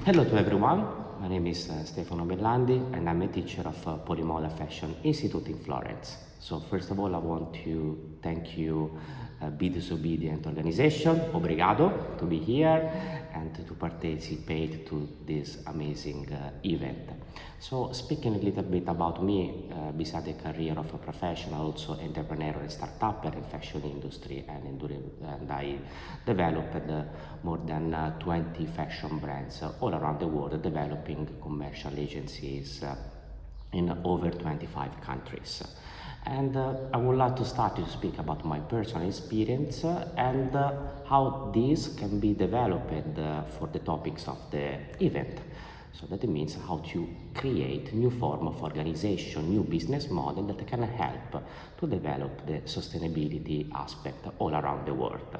Hello to everyone, my name is Stefano Bellandi and I'm a teacher of Polimoda Fashion Institute in Florence. So first of all I want to thank you Be Disobedient organization, obrigado, to be here and to participate to this amazing event. So speaking a little bit about me, besides the career of a professional, also entrepreneur and startup in fashion industry and I developed more than 20 fashion brands all around the world, developing commercial agencies in over 25 countries. And I would like to start to speak about my personal experience and how this can be developed for the topics of the event. So that means how to create new form of organization, new business model that can help to develop the sustainability aspect all around the world.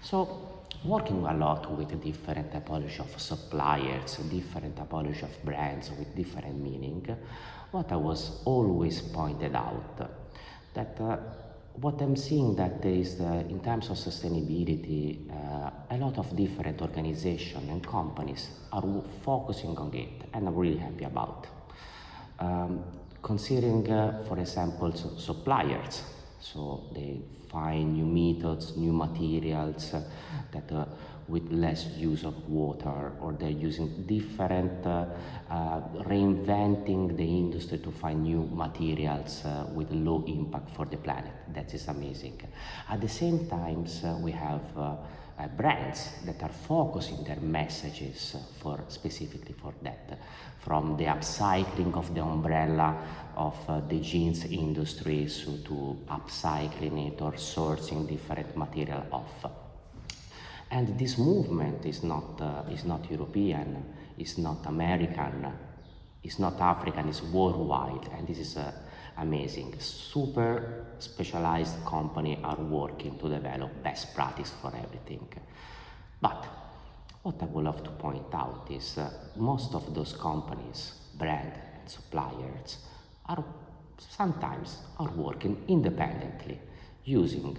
So working a lot with different typology of suppliers, different typology of brands with different meaning, what I was always pointed out that what I'm seeing that is in terms of sustainability, a lot of different organizations and companies are focusing on it, and I'm really happy about. Considering, for example, suppliers, so they find new methods, new materials that with less use of water, or they're using different, reinventing the industry to find new materials with low impact for the planet. That is amazing. At the same time, we have brands that are focusing their messages specifically for that, from the upcycling of the umbrella of the jeans industry to upcycling it or sourcing different material off. And this movement is not European, it's not American, it's not African, it's worldwide, and this is amazing. Super specialized companies are working to develop best practice for everything. But what I would love to point out is most of those companies, brand and suppliers, are sometimes working independently, using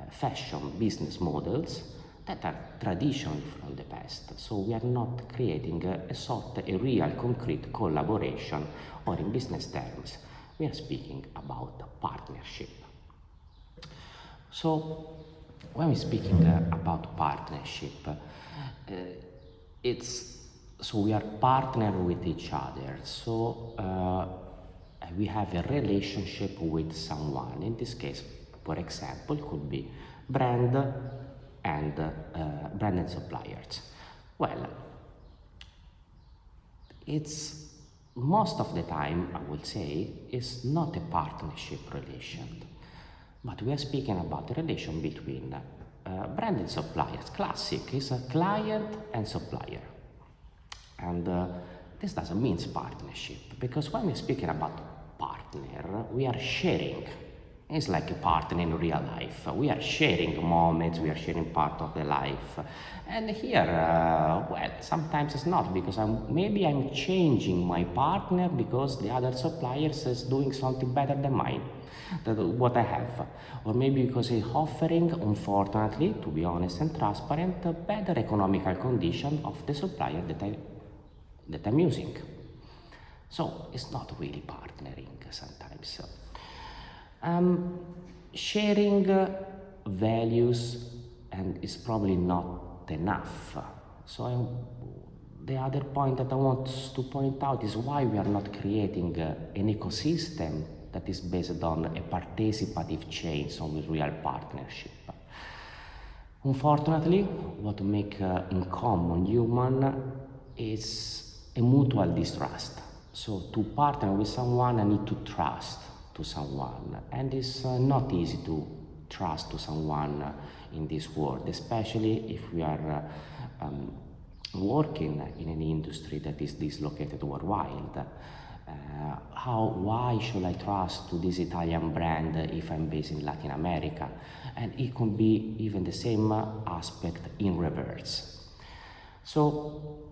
fashion business models that are traditional from the past. So we are not creating a real concrete collaboration, or in business terms, we are speaking about partnership. So when we're speaking about partnership, we are partner with each other. So we have a relationship with someone. In this case, for example, could be brand and suppliers. Well, it's most of the time, I would say, is not a partnership relation, but we are speaking about a relation between brand and suppliers. Classic is a client and supplier, and this doesn't mean partnership, because when we're speaking about partner, we are sharing. It's like a partner in real life. We are sharing moments, we are sharing part of the life. And here, well, sometimes it's not, because maybe I'm changing my partner because the other supplier is doing something better than mine, what I have. Or maybe because he's offering, unfortunately, to be honest and transparent, a better economical condition of the supplier that I'm using. So it's not really partnering sometimes. Sharing values and is probably not enough. So the other point that I want to point out is why we are not creating an ecosystem that is based on a participative chain, so with real partnership. Unfortunately, what make in common human is a mutual distrust. So to partner with someone, I need to trust to someone, and it's not easy to trust to someone in this world, especially if we are working in an industry that is dislocated worldwide. Why should I trust to this Italian brand if I'm based in Latin America? And it could be even the same aspect in reverse. So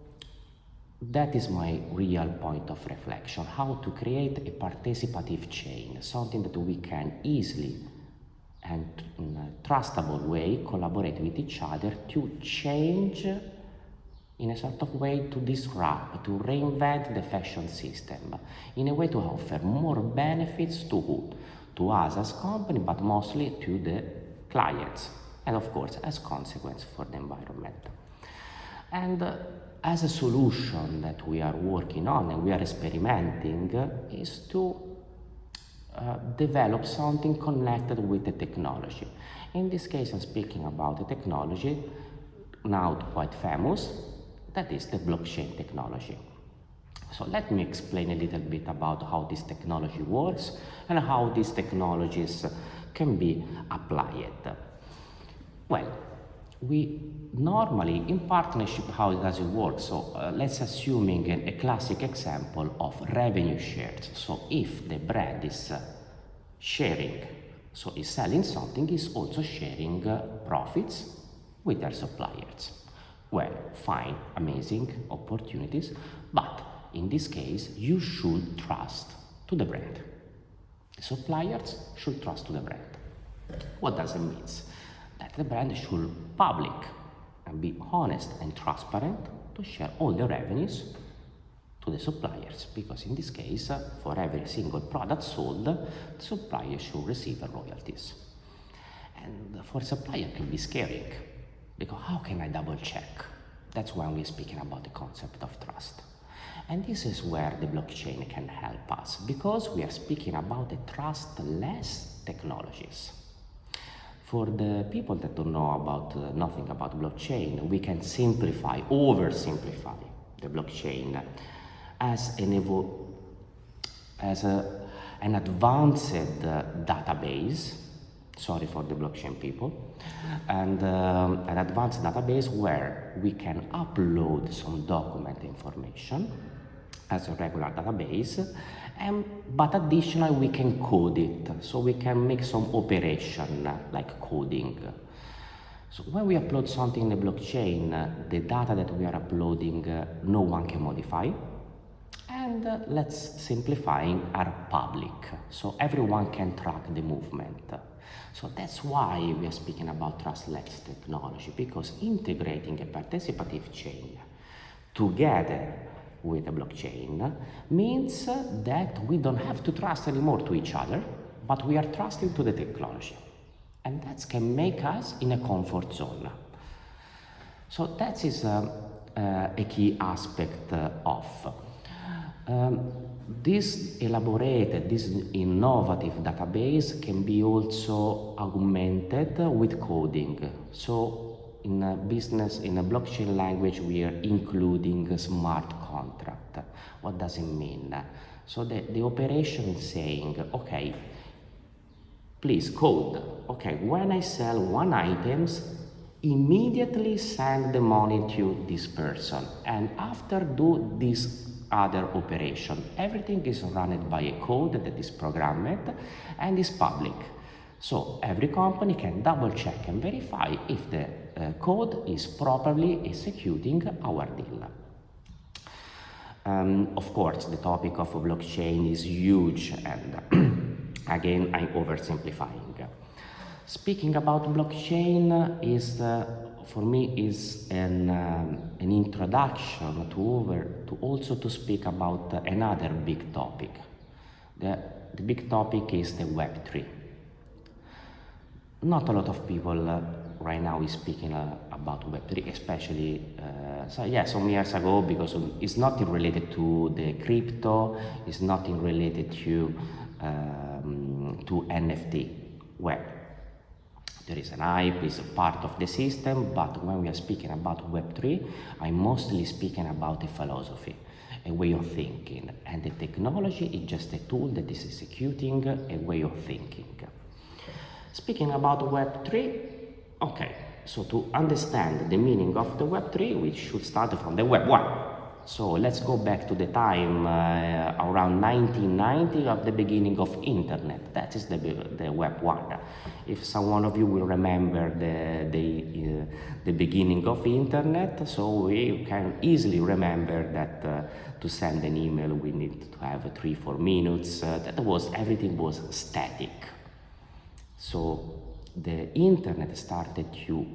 that is my real point of reflection, how to create a participative chain, something that we can easily and in a trustable way collaborate with each other to change in a sort of way to disrupt, to reinvent the fashion system, in a way to offer more benefits to who? To us as company, but mostly to the clients, and of course as consequence for the environment. And as a solution that we are working on and we are experimenting is to develop something connected with the technology. In this case, I'm speaking about the technology now quite famous, that is the blockchain technology. So let me explain a little bit about how this technology works and how these technologies can be applied. Well, we normally, in partnership, how does it work? So let's assuming a classic example of revenue shares. So if the brand is sharing, so is selling something, is also sharing profits with their suppliers. Well, fine, amazing opportunities, but in this case, you should trust to the brand. The suppliers should trust to the brand. What does it mean? That the brand should public and be honest and transparent to share all the revenues to the suppliers, because in this case, for every single product sold, the supplier should receive royalties. And for supplier it can be scary, because how can I double check? That's when we're speaking about the concept of trust. And this is where the blockchain can help us, because we are speaking about the trustless technologies. For the people that don't know about nothing about blockchain, we can simplify, oversimplify the blockchain as an advanced database. Sorry for the blockchain people, and an advanced database where we can upload some document information as a regular database, but additionally we can code it, so we can make some operation like coding. So when we upload something in the blockchain, the data that we are uploading, no one can modify, and let's simplifying, are public, so everyone can track the movement. So that's why we are speaking about trustless technology, because integrating a participative chain together with a blockchain means that we don't have to trust anymore to each other, but we are trusting to the technology. And that can make us in a comfort zone. So that is a key aspect of this elaborated, this innovative database can be also augmented with coding. So in a business, in a blockchain language, we are including a smart contract. What does it mean? So the operation is saying, okay, please code, okay, when I sell one items, immediately send the money to this person, and after do this other operation. Everything is run by a code that is programmed and is public. So every company can double check and verify if the code is properly executing our deal. Of course, the topic of blockchain is huge, and again, I'm oversimplifying. Speaking about blockchain is for me is an introduction to also to speak about another big topic. The big topic is the Web3. Not a lot of people right now is speaking about Web3, especially some years ago, because it's not related to the crypto, it's not related to NFT. Well, there is an hype, it's a part of the system, but when we are speaking about Web3, I'm mostly speaking about a philosophy, a way of thinking, and the technology is just a tool that is executing a way of thinking. Speaking about Web3, okay, so to understand the meaning of the Web3, we should start from the Web 1. So let's go back to the time around 1990 of the beginning of internet. That is the Web 1. If someone of you will remember the beginning of internet, so we can easily remember that to send an email we need to have 3-4 minutes. Everything was static. So the internet started to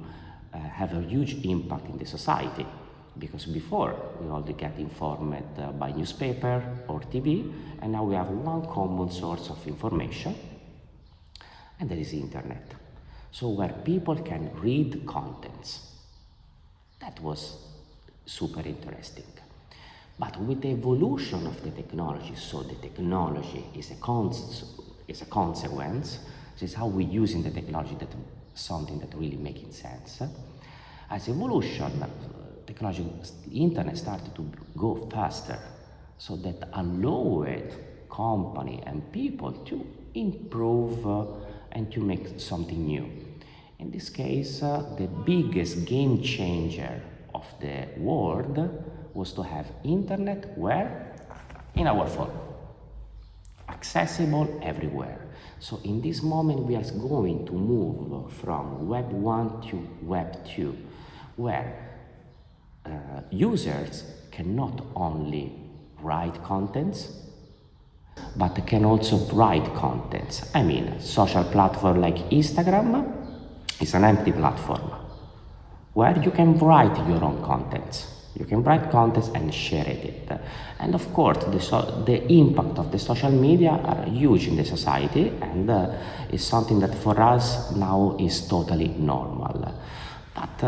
have a huge impact in the society. Because before we only get informed by newspaper or TV, and now we have one common source of information, and that is internet. So where people can read contents. That was super interesting. But with the evolution of the technology, so the technology is a consequence, this is how we're using the technology, that something that really making sense. As evolution, technology, the internet started to go faster, so that allowed company and people to improve and to make something new. In this case, the biggest game changer of the world was to have internet where? In our phone. Accessible everywhere. So in this moment we are going to move from Web 1 to Web 2, where users can not only write contents, but can also write contents. I mean, social platform like Instagram is an empty platform where you can write your own contents. You can write contents and share it. And of course, the impact of the social media are huge in the society, and is something that for us now is totally normal. But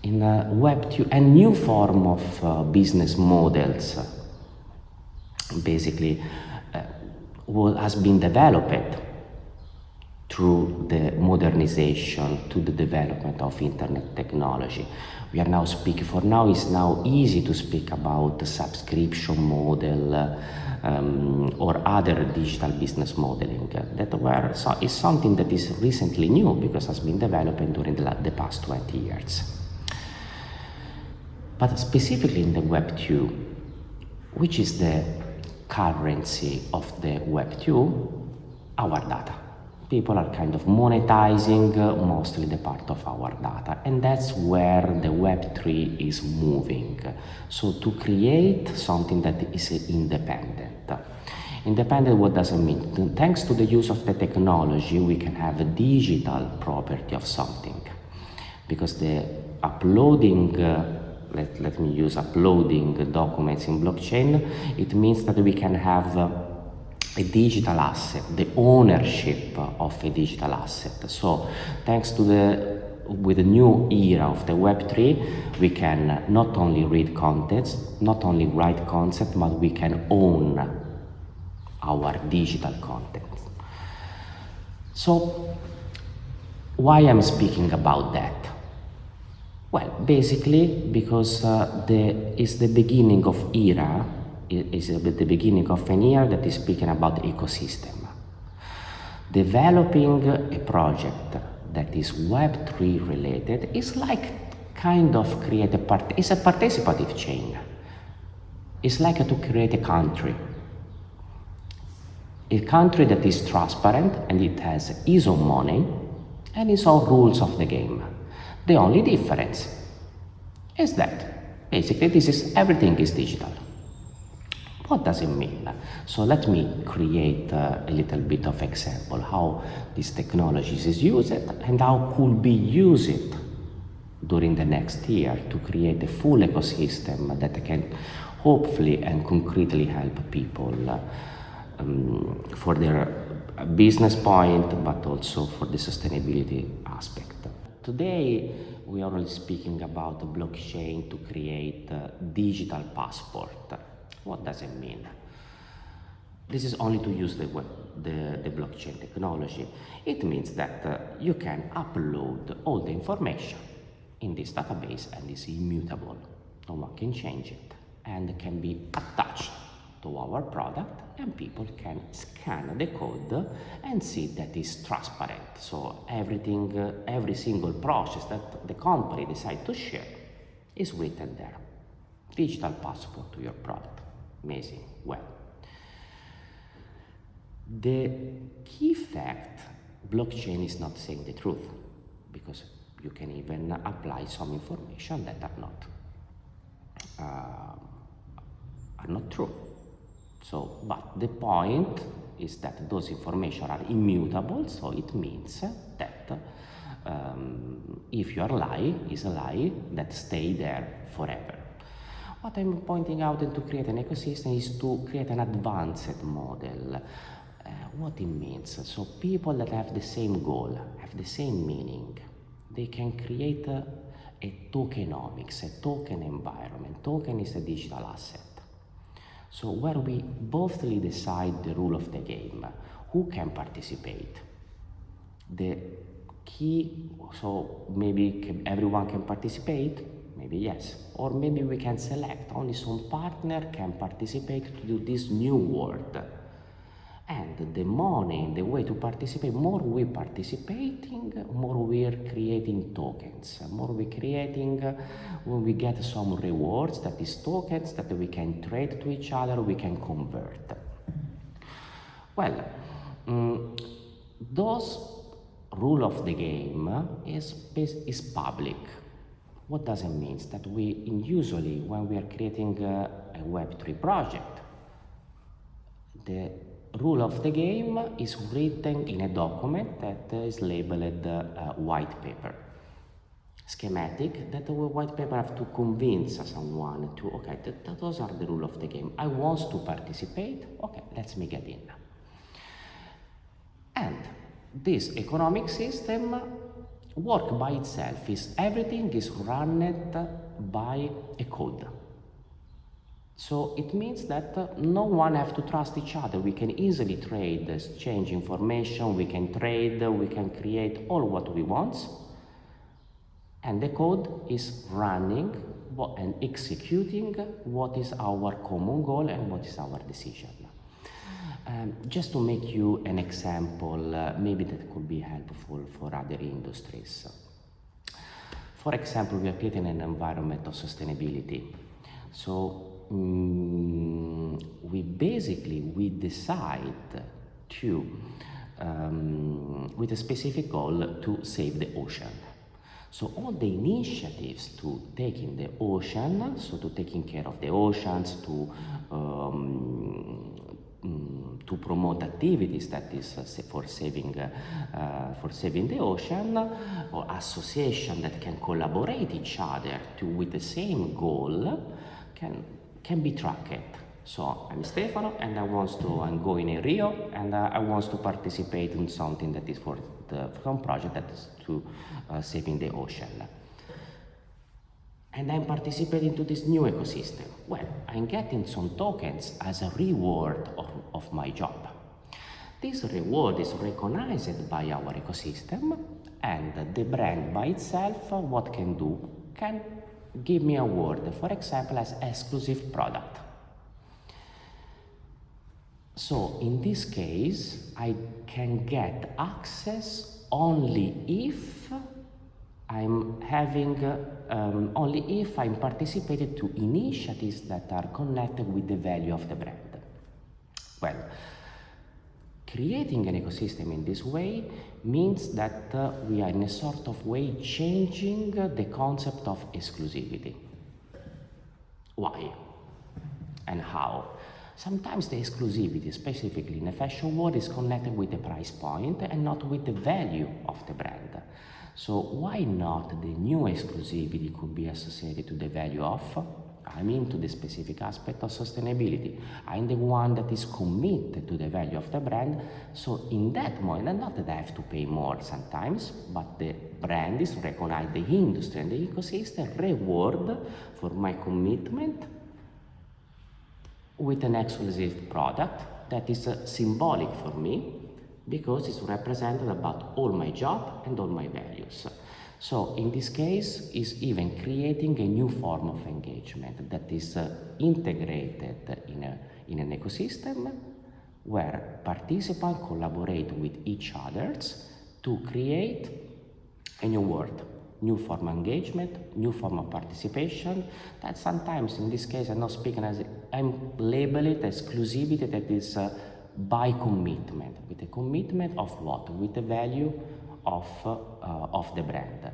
in Web 2, a new form of business models basically has been developed through the modernization, to the development of internet technology. We are now speaking, for now it's now easy to speak about the subscription model or other digital business modeling is something that is recently new because has been developed during the past 20 years. But specifically in the Web 2, which is the currency of the Web 2? Our data. People are kind of monetizing mostly the part of our data, and that's where the Web3 is moving. So to create something that is independent. Independent, what does it mean? Thanks to the use of the technology, we can have a digital property of something, because the uploading let me use uploading documents in blockchain, it means that we can have a digital asset, the ownership of a digital asset. So thanks to with the new era of the Web3, we can not only read contents, not only write content, but we can own our digital content. So why I'm speaking about that? Well, basically because it's the beginning of era, is the beginning of an era that is speaking about ecosystem. Developing a project that is Web3 related is like kind of create it's a participative chain. It's like to create a country that is transparent and it has its own money and its own rules of the game. The only difference is that basically everything is digital. What does it mean? So let me create a little bit of example how this technology is used and how could be used during the next year to create a full ecosystem that can hopefully and concretely help people for their business point, but also for the sustainability aspect. Today, we are only speaking about the blockchain to create a digital passport. What does it mean? This is only to use the blockchain technology. It means that you can upload all the information in this database and it's immutable. No one can change it and can be attached to our product, and people can scan the code and see that it's transparent. So every single process that the company decides to share is written there. Digital passport to your product. Amazing. Well, the key fact, blockchain is not saying the truth, because you can even apply some information that are not true. So, but the point is that those information are immutable, so it means that if your lie is a lie that stay there forever. What I'm pointing out and to create an ecosystem is to create an advanced model. What it means, so people that have the same goal, have the same meaning, they can create a tokenomics, a token environment. Token is a digital asset. So where we bothly decide the rule of the game, who can participate. The key, so maybe everyone can participate, maybe yes, or maybe we can select only some partner can participate to do this new world. And the money, the way to participate, more we participating, more we are creating tokens, more we creating, when we get some rewards, that is tokens that we can trade to each other, we can convert. Well, those rule of the game is public. What does it mean? That we usually, when we are creating a Web3 project, the rule of the game is written in a document that is labeled white paper. Schematic, that the white paper have to convince someone to, okay, those are the rule of the game. I want to participate, okay, let's make it in. And this economic system work by itself, everything is run by a code. So it means that no one have to trust each other. We can easily trade, exchange information, we can trade, we can create all what we want. And the code is running and executing what is our common goal and what is our decision. Just to make you an example, maybe that could be helpful for other industries. For example, we are creating an environment of sustainability. So we decide to, with a specific goal, to save the ocean. So all the initiatives to taking the ocean, so to taking care of the oceans, to promote activities that is for saving the ocean, or association that can collaborate each other with the same goal, can be tracked. So I'm Stefano and I'm going in Rio and I want to participate in something that is for some project that is to saving the ocean. And I'm participating to this new ecosystem. Well, I'm getting some tokens as a reward of my job. This reward is recognized by our ecosystem, and the brand by itself, what can do? Can give me a award, for example, as exclusive product. So in this case, I can get access only if I'm participating to initiatives that are connected with the value of the brand. Well, creating an ecosystem in this way means that we are in a sort of way changing the concept of exclusivity. Why and how? Sometimes the exclusivity, specifically in the fashion world, is connected with the price point and not with the value of the brand. So why not the new exclusivity could be associated to the value of, to the specific aspect of sustainability. I'm the one that is committed to the value of the brand. So in that moment, not that I have to pay more sometimes, but the brand is recognize the industry and the ecosystem reward for my commitment with an exclusive product that is symbolic for me, because it's represented about all my job and all my values. So in this case, is even creating a new form of engagement that is integrated in an ecosystem where participants collaborate with each others to create a new world, new form of engagement, new form of participation. That sometimes, in this case, I'm not speaking as, I'm label it exclusivity that is by commitment, with a commitment of what? With the value of the brand.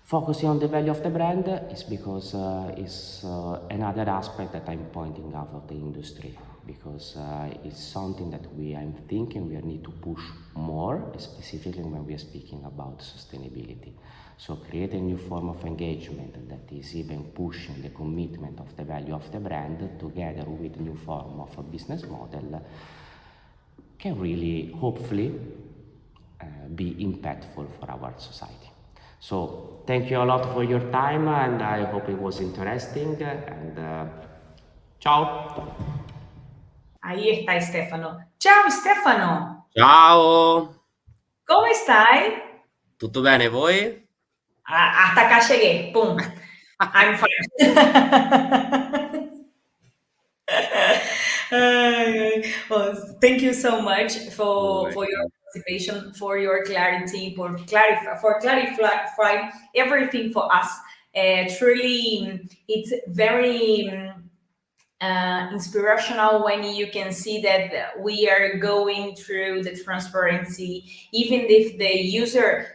Focusing on the value of the brand is because it's another aspect that I'm pointing out of the industry, because it's something that I'm thinking we need to push more, specifically when we are speaking about sustainability. So create a new form of engagement that is even pushing the commitment of the value of the brand together with new form of a business model can really, hopefully, be impactful for our society. So thank you a lot for your time, and I hope it was interesting, and ciao! Ahí está Stefano. Ciao Stefano! Ciao! Come stai? Tutto bene, voi? Hasta acá llegué. Pum. I'm fine. Well, thank you so much for your participation, for your clarity, for clarifying everything for us. Truly, it's very inspirational when you can see that we are going through the transparency, even if the user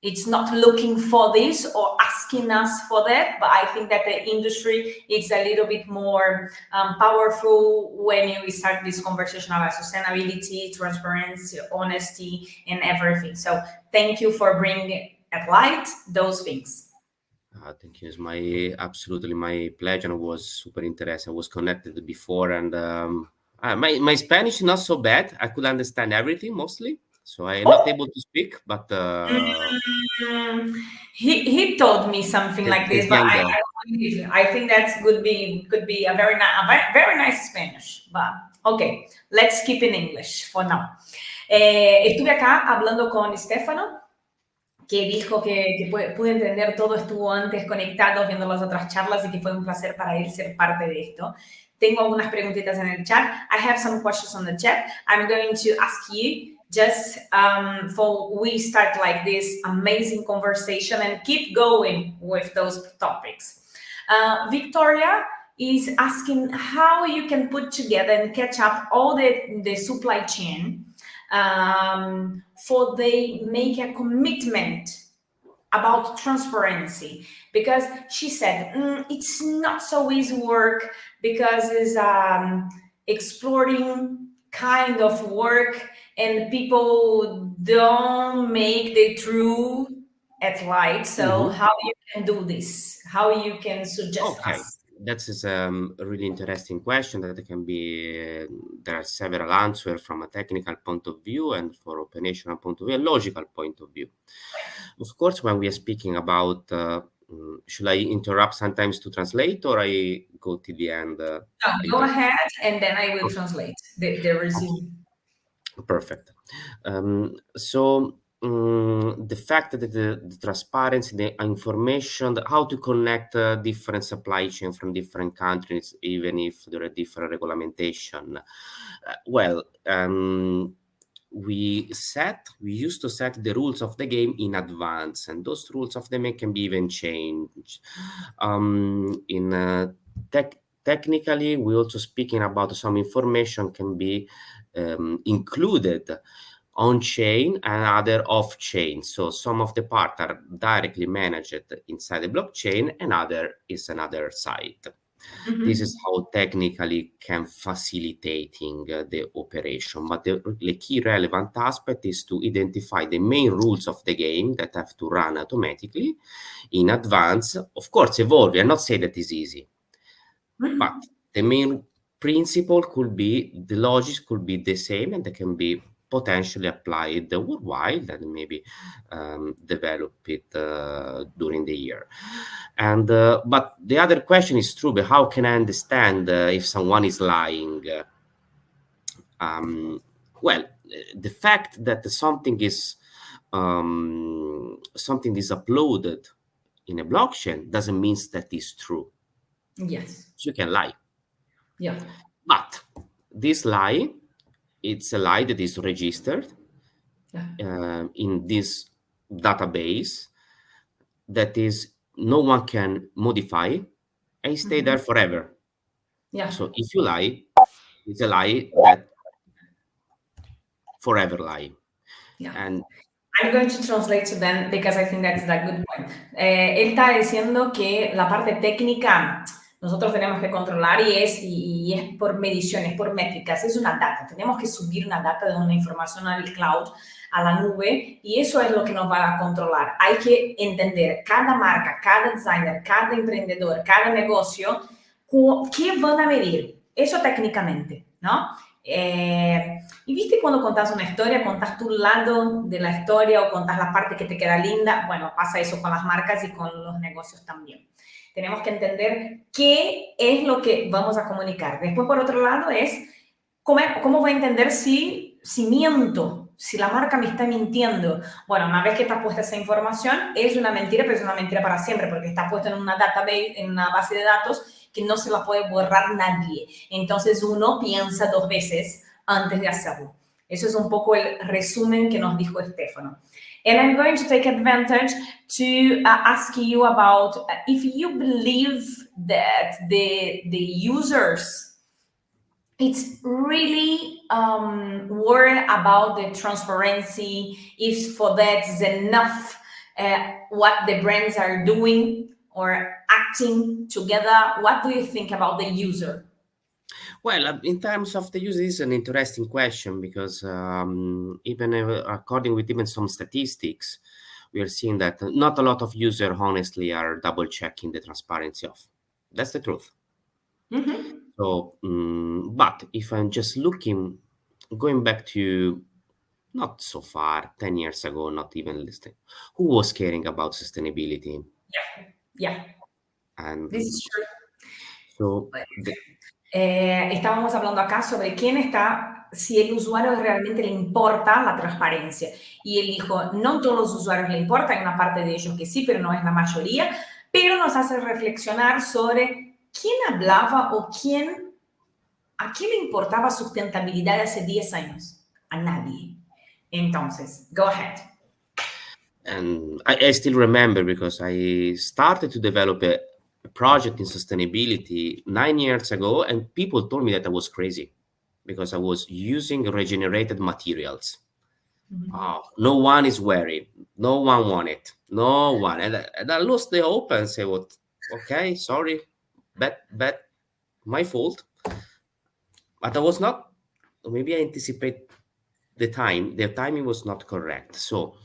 it's not looking for this or asking us for that. But I think that the industry is a little bit more powerful when we start this conversation about sustainability, transparency, honesty, and everything. So thank you for bringing at light those things. Thank you. It's absolutely my pleasure. It was super interesting. I was connected before, and my Spanish is not so bad. I could understand everything mostly, so I'm not able to speak. But he told me something like this, but I think that could be a very nice Spanish. But okay, let's keep in English for now. Estuve acá hablando con Stefano, que dijo que pude entender todo, estuvo antes conectado viendo las otras charlas y que fue un placer para él ser parte de esto. Tengo algunas preguntitas en el chat. I have some questions on the chat. I'm going to ask you just for we start like this amazing conversation and keep going with those topics. Victoria is asking how you can put together and catch up all the supply chain for they make a commitment about transparency, because she said it's not so easy work because it's exploring kind of work and people don't make the truth at light. So how you can do this? How you can suggest us? That is a really interesting question that can be, there are several answers from a technical point of view and for operational point of view, a logical point of view. Of course, when we are speaking about, should I interrupt sometimes to translate or I go to the end? No, go ahead and then I will translate the resume. Perfect. So the fact that the transparency, the information, how to connect different supply chain from different countries, even if there are different regulation. We used to set the rules of the game in advance, and those rules of the game can be even changed. Technically, we also speaking about some information can be included on chain and other off chain. So some of the part are directly managed inside the blockchain and other is another site. This is how technically can facilitating the operation. But the key relevant aspect is to identify the main rules of the game that have to run automatically in advance. Of course, evolve. I'm not saying that is easy, but the main principle could be, the logic could be the same, and they can be potentially applied worldwide and maybe develop it during the year. And but the other question is true, but how can I understand if someone is lying? The fact that something is uploaded in a blockchain doesn't mean that it's true. Yes. You can lie. Yeah. But this lie, it's a lie that is registered in this database that is no one can modify and stay there forever. Yeah. So if you lie, it's a lie that forever lie. Yeah. And I'm going to translate to them because I think that's a good point. Él está diciendo que la parte técnica nosotros tenemos que controlar y es por mediciones, por métricas, es una data. Tenemos que subir una data de una información al cloud, a la nube, y eso es lo que nos va a controlar. Hay que entender cada marca, cada designer, cada emprendedor, cada negocio, ¿qué van a medir? Eso técnicamente, ¿no? Y viste cuando contás una historia, contás tu lado de la historia o contás la parte que te queda linda. Bueno, pasa eso con las marcas y con los negocios también. Tenemos que entender qué es lo que vamos a comunicar. Después, por otro lado, es cómo voy a entender si miento, si la marca me está mintiendo. Bueno, una vez que está puesta esa información, es una mentira, pero es una mentira para siempre, porque está puesta en una database, en una base de datos que no se la puede borrar nadie. Entonces, uno piensa 2 veces antes de hacerlo. Eso es un poco el resumen que nos dijo Stefano. And I'm going to take advantage to ask you about if you believe that the users, it's really worried about the transparency, if for that is enough what the brands are doing or acting together. What do you think about the user? Well, in terms of the user, it's an interesting question because even according with even some statistics, we are seeing that not a lot of users honestly are double checking the transparency of. That's the truth. Mm-hmm. So, but if I'm just going back to not so far, 10 years ago, not even listening, who was caring about sustainability? Yeah. And this is true. So, estábamos hablando acá sobre si el usuario realmente le importa la transparencia. Y él dijo, no todos los usuarios le importa, hay una parte de ellos que sí, pero no es la mayoría, pero nos hace reflexionar sobre quién hablaba o a quién le importaba sustentabilidad hace 10 años. A nadie. Entonces, go ahead. And I still remember because I started to develop a project in sustainability 9 years ago, and people told me that I was crazy because I was using regenerated materials. Mm-hmm. Oh, no one is wearing, no one want it, no one. And I lost the hope and say, well, okay, sorry, bad, my fault. But I was not, maybe I anticipate the timing was not correct. So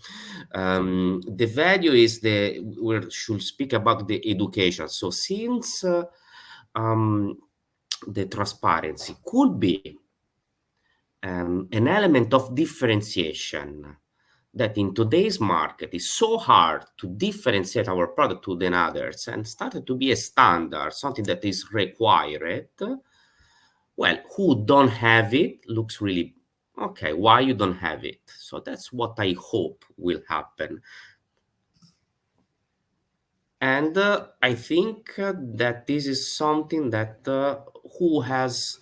the value is we should speak about the education. So since the transparency could be an element of differentiation that in today's market is so hard to differentiate our product to the others and started to be a standard, something that is required. Well, who don't have it looks really okay, why you don't have it? So that's what I hope will happen. And I think that this is something that who has...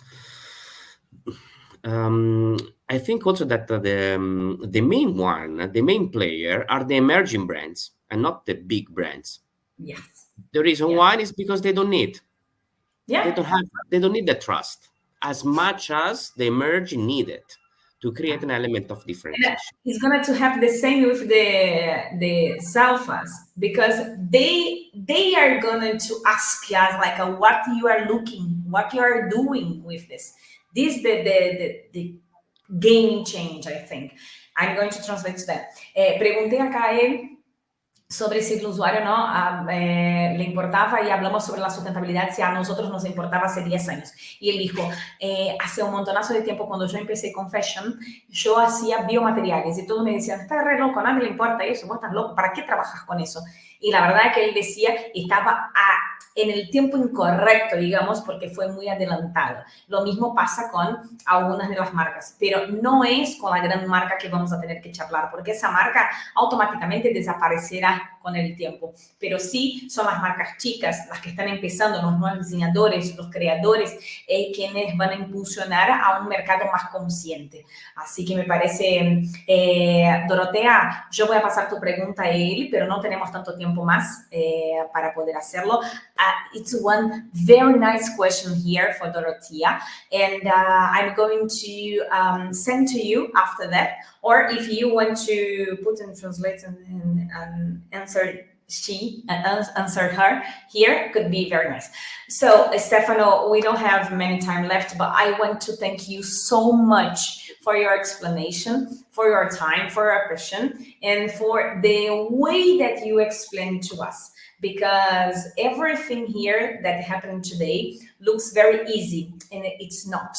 I think also that the main player are the emerging brands and not the big brands. Yes. The reason why is because they don't need. Yeah. They don't need the trust as much as the emerging need it to create an element of differentiation. It's going to have the same with the selfas, because they are going to ask us like what you are looking, what you are doing with this. This is the game change, I think. I'm going to translate to that. Pregunté acá a él sobre si el usuario le importaba, y hablamos sobre la sustentabilidad, si a nosotros nos importaba hace 10 años. Y él dijo, hace un montonazo de tiempo cuando yo empecé con fashion, yo hacía biomateriales y todos me decían, estás re loco, a nadie le importa eso, vos estás loco, ¿para qué trabajas con eso? Y la verdad es que él decía, estaba en el tiempo incorrecto, digamos, porque fue muy adelantado. Lo mismo pasa con algunas de las marcas, pero no es con la gran marca que vamos a tener que charlar, porque esa marca automáticamente desaparecerá con el tiempo, pero sí son las marcas chicas, las que están empezando, los nuevos diseñadores, los creadores, quienes van a impulsionar a un mercado más consciente. Así que me parece, Dorotea, yo voy a pasar tu pregunta a él, pero no tenemos tanto tiempo más para poder hacerlo. It's one very nice question here for Dorotea, and I'm going to send to you after that, or if you want to put in translation and answer her here, could be very nice. So Stefano, we don't have many time left, but I want to thank you so much for your explanation, for your time, for your passion, and for the way that you explained to us. Because everything here that happened today looks very easy, and it's not.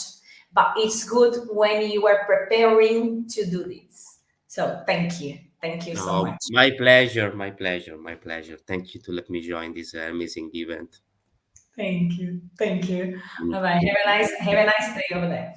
But it's good when you are preparing to do this. So thank you. Thank you so much. My pleasure, my pleasure, my pleasure. Thank you to let me join this amazing event. Thank you. Thank you. Bye-bye. Have a nice day over there.